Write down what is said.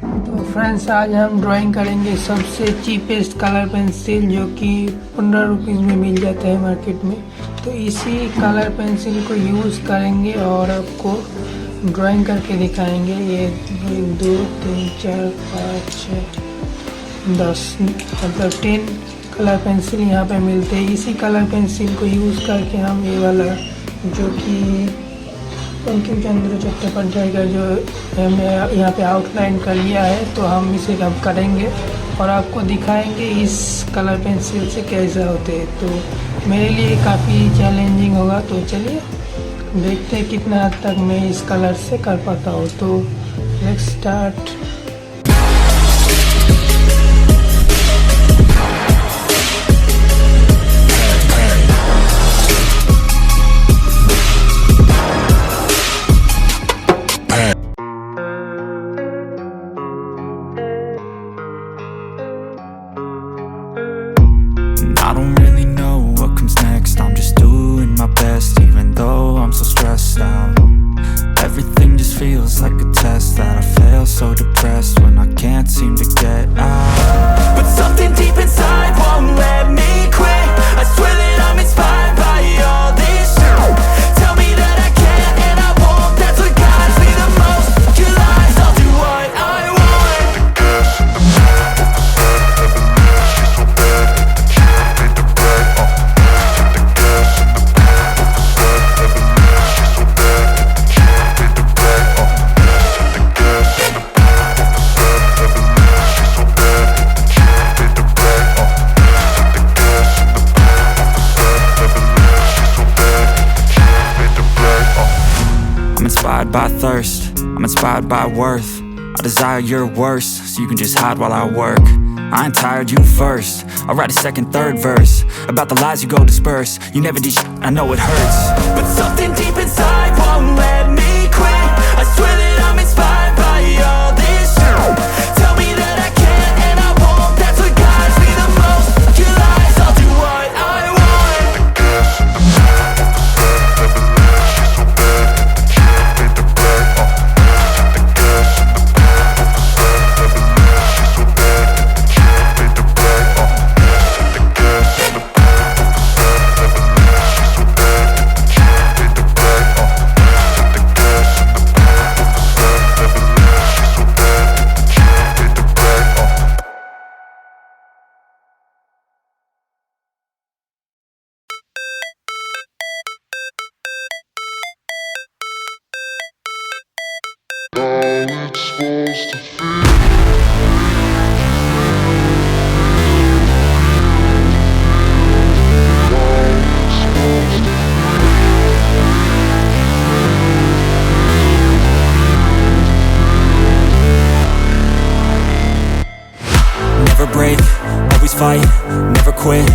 तो फ्रेंड्स आज हम ड्राइंग करेंगे सबसे चीपेस्ट कलर पेंसिल जो कि 15 रुपीज़ में मिल जाता है मार्केट में। तो इसी कलर पेंसिल को यूज़ करेंगे और आपको ड्राइंग करके दिखाएंगे। ये 1 2 3 4 5 6 10 मतलब 10 कलर पेंसिल यहाँ पे मिलते हैं। इसी कलर पेंसिल को यूज़ करके हम ये वाला जो कि पंकिम चंद्र चट्टोपाध्याय का जो हमने यहाँ पे आउटलाइन कर लिया है, तो हम इसे अब करेंगे और आपको दिखाएंगे इस कलर पेंसिल से कैसा होते हैं। तो मेरे लिए काफ़ी चैलेंजिंग होगा, तो चलिए देखते हैं कितना हद तक मैं इस कलर से कर पाता हूँ। तो let's start. I don't really know what comes next. I'm just doing my best, even though I'm so stressed out. Everything just feels like a test that I fail, so depressed when I can't seem to get out. But something deep inside won't let me quit. I swear that I'm inspired by all this shit. Tell me that I can't and I won't. That's what guides me the most. Your lies, I'll do what I want. I'm inspired by thirst, I'm inspired by worth. I desire your worst, so you can just hide while I work. I ain't tired, you first. I'll write a second, third verse about the lies you go disperse. You never did shit, I know it hurts. But something deep inside won't let me quit. I swear that I'm inspired by all this shit. Tell me that I can't and I won't. That's what guides me the most. Your lies, I'll do what I want. Never break, always fight, never quit.